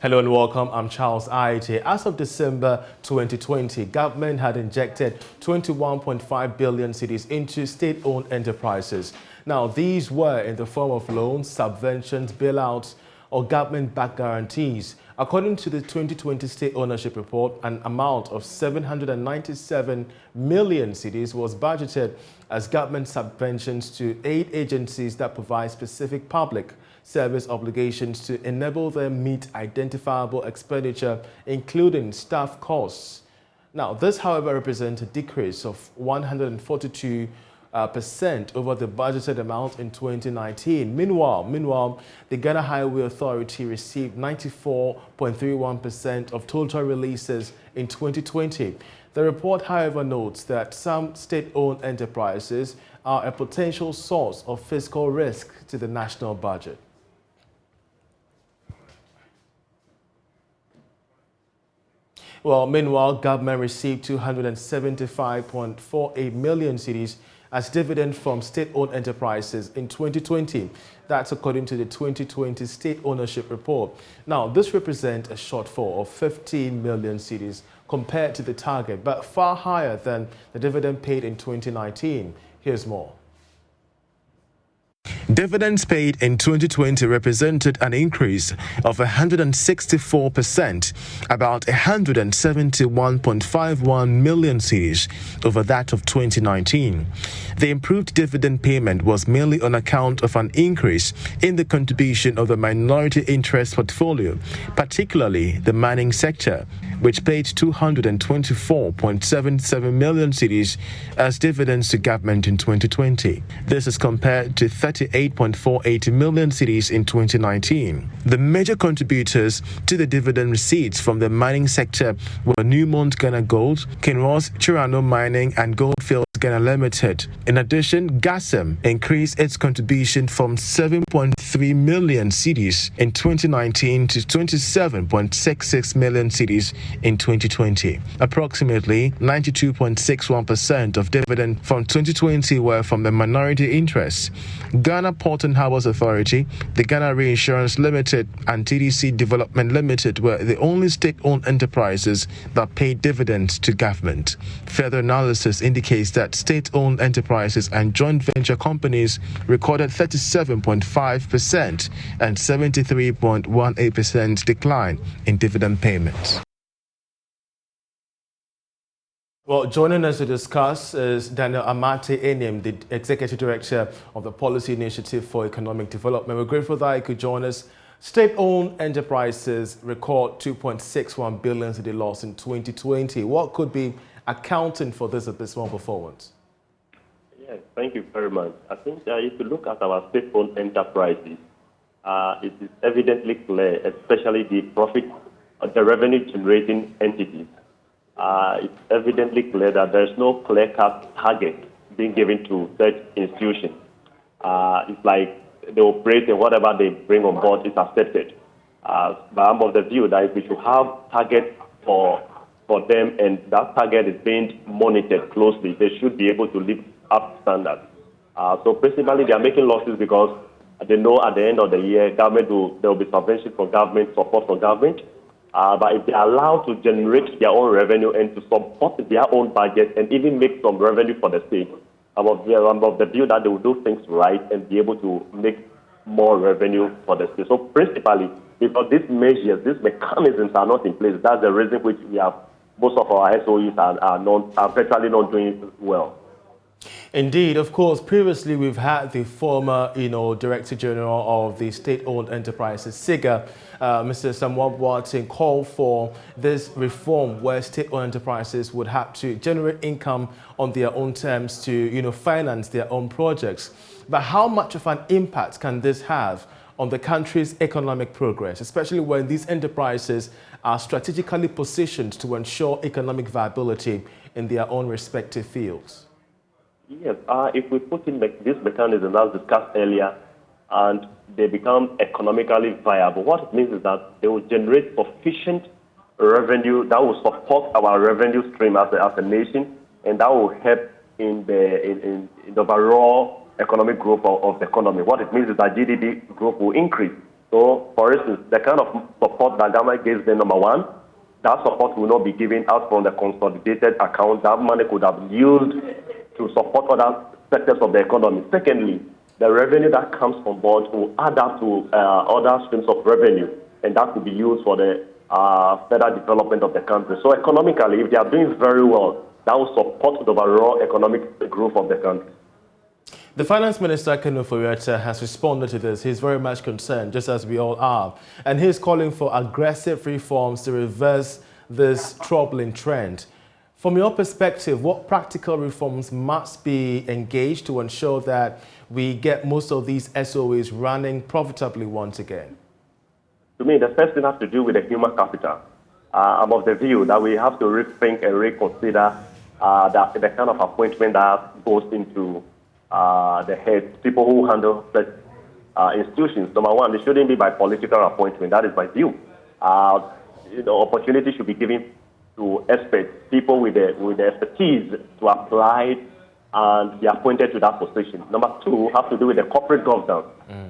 Hello and welcome. I'm Charles Aite. As of December 2020, government had injected 21.5 billion cedis into state-owned enterprises. Now, these were in the form of loans, subventions, bailouts, or government-backed guarantees. According to the 2020 State Ownership Report, an amount of 797 million cedis was budgeted as government subventions to aid agencies that provide specific public service obligations to enable them meet identifiable expenditure, including staff costs. Now, this, however, represents a decrease of 142% over the budgeted amount in 2019. Meanwhile, the Ghana Highway Authority received 94.31% of total releases in 2020. The report, however, notes that some state-owned enterprises are a potential source of fiscal risk to the national budget. Well, meanwhile, government received 275.48 million cedis as dividend from state-owned enterprises in 2020. That's according to the 2020 State Ownership Report. Now, this represents a shortfall of 15 million cedis compared to the target, but far higher than the dividend paid in 2019. Here's more. Dividends paid in 2020 represented an increase of 164%, about 171.51 million cedis over that of 2019. The improved dividend payment was mainly on account of an increase in the contribution of the minority interest portfolio, particularly the mining sector, which paid 224.77 million cedis as dividends to government in 2020. This is compared to 38.48 million cedis in 2019. The major contributors to the dividend receipts from the mining sector were Newmont Ghana Gold, Kinross Chirano Mining, and Goldfields Ghana Limited. In addition, Gasem increased its contribution from 7.3 million cedis in 2019 to 27.66 million cedis in 2020. Approximately 92.61% of dividend from 2020 were from the minority interests. Ghana Port and Harbours Authority, the Ghana Reinsurance Limited, and TDC Development Limited were the only state-owned enterprises that paid dividends to government. Further analysis indicates that state-owned enterprises and joint venture companies recorded 37.5% and 73.18% decline in dividend payments. Well, joining us to discuss is Daniel Amate, the Executive Director of the Policy Initiative for Economic Development. We're grateful that you could join us. State-owned enterprises record 2.61 billion cedi loss in 2020. What could be accounting for this abysmal performance? Yes, thank you very much. I think if you look at our state-owned enterprises, it is evidently clear, especially the revenue-generating entities. It's evidently clear that there's no clear-cut target being given to such institutions. It's like they operate and whatever they bring on board is accepted. But I'm of the view that if we should have targets for them and that target is being monitored closely, they should be able to live up standards. So principally, they are making losses because they know at the end of the year, there will be subvention for government, support for government. But if they are allowed to generate their own revenue and to support their own budget and even make some revenue for the state, I'm of the view that they will do things right and be able to make more revenue for the state. So principally, because these measures, these mechanisms are not in place, that's the reason which we have most of our SOEs are virtually not doing well. Indeed, of course, previously we've had the former, Director General of the State-Owned Enterprises, SIGA, Mr. Samuel Boateng, call for this reform where state-owned enterprises would have to generate income on their own terms to, finance their own projects. But how much of an impact can this have on the country's economic progress, especially when these enterprises are strategically positioned to ensure economic viability in their own respective fields? Yes, if we put in this mechanism as discussed earlier and they become economically viable, what it means is that they will generate sufficient revenue that will support our revenue stream as a nation, and that will help in the overall economic growth of the economy. What it means is that GDP growth will increase. So, for instance, the kind of support that government gives them, number one, that support will not be given out from the consolidated account. That money could have been used to support other sectors of the economy. Secondly, the revenue that comes on board will add up to other streams of revenue, and that could be used for the further development of the country. So economically, if they are doing very well, that will support the overall economic growth of the country. The Finance Minister, Ken Ofori-Atta, has responded to this. He's very much concerned, just as we all are. And he's calling for aggressive reforms to reverse this troubling trend. From your perspective, what practical reforms must be engaged to ensure that we get most of these SOEs running profitably once again? To me, the first thing has to do with the human capital. I'm of the view that we have to rethink and reconsider the kind of appointment that goes into the head, people who handle such institutions. Number one, they shouldn't be by political appointment. That is my view. The opportunity should be given to experts, people with the expertise to apply and be appointed to that position. Number two has to do with the corporate governance.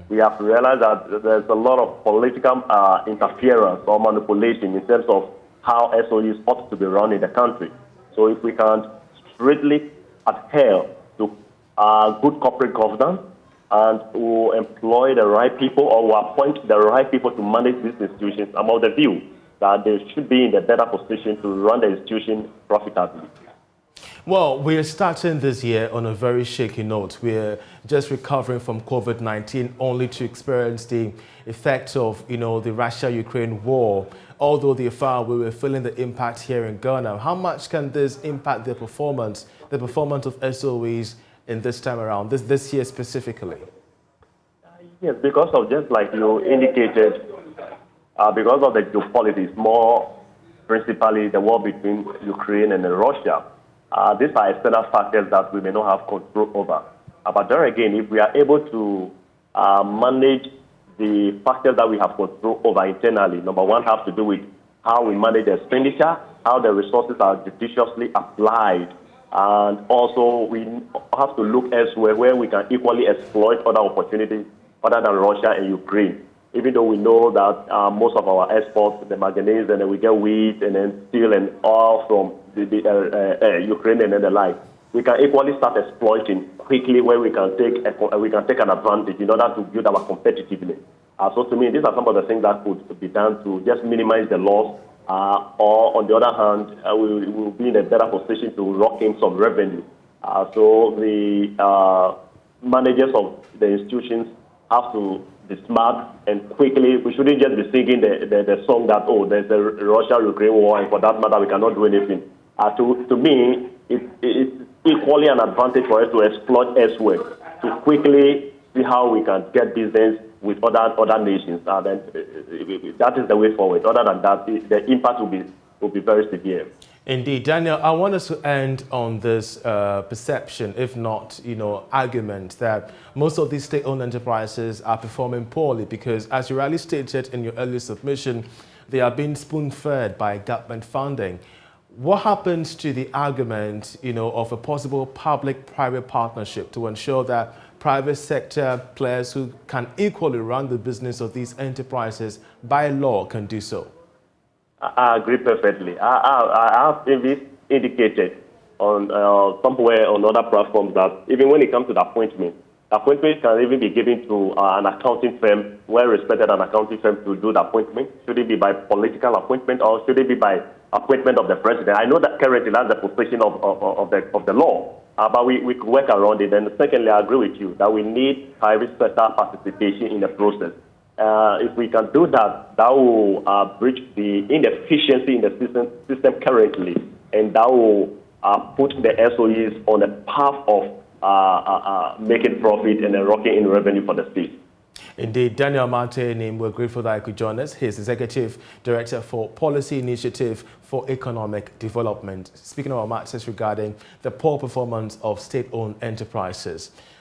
We have to realize that there's a lot of political interference or manipulation in terms of how SOEs ought to be run in the country. So if we can strictly adhere to good corporate governance and who employ the right people or who appoint the right people to manage these institutions, I'm of the view that they should be in a better position to run the institution profitably. Well, we're starting this year on a very shaky note. We're just recovering from COVID-19 only to experience the effects of, the Russia-Ukraine war. Although we were feeling the impact here in Ghana. How much can this impact the performance of SOEs in this time around, this year specifically? Yes, because of just like you indicated, because of the geopolitics, more principally the war between Ukraine and Russia. These are external factors that we may not have control over. But there again, if we are able to manage the factors that we have control over internally, number one has to do with how we manage the expenditure, how the resources are judiciously applied, and also we have to look elsewhere where we can equally exploit other opportunities other than Russia and Ukraine. Even though we know that most of our exports, the manganese, and then we get wheat and then steel and oil from Ukraine and then the like, we can equally start exploiting quickly where we can take an advantage in order to build our competitiveness. So to me, these are some of the things that could be done to just minimize the loss, or on the other hand, we will be in a better position to rock in some revenue. So the managers of the institutions have to be smart and quickly. We shouldn't just be singing the song that, there's a Russia-Ukraine war, and for that matter, we cannot do anything. To me, it's equally an advantage for us to exploit elsewhere, to quickly see how we can get business with other nations. Then that is the way forward. Other than that, the impact will be very severe. Indeed. Daniel, I want us to end on this perception, if not, argument that most of these state-owned enterprises are performing poorly because, as you rightly stated in your earlier submission, they are being spoon-fed by government funding. What happens to the argument, of a possible public-private partnership to ensure that private sector players who can equally run the business of these enterprises by law can do so? I agree perfectly. I have indicated on somewhere on other platforms that even when it comes to the appointment can even be given to an accounting firm, well-respected an accounting firm to do the appointment. Should it be by political appointment or should it be by appointment of the president? I know that currently that's the position of the law, but we could work around it. And secondly, I agree with you that we need private sector participation in the process. If we can do that, that will bridge the inefficiency in the system currently, and that will put the SOEs on a path of making profit and rocking in revenue for the state. Indeed, Daniel Amate, we're grateful that he could join us. He's Executive Director for Policy Initiative for Economic Development. Speaking of our matters regarding the poor performance of state-owned enterprises.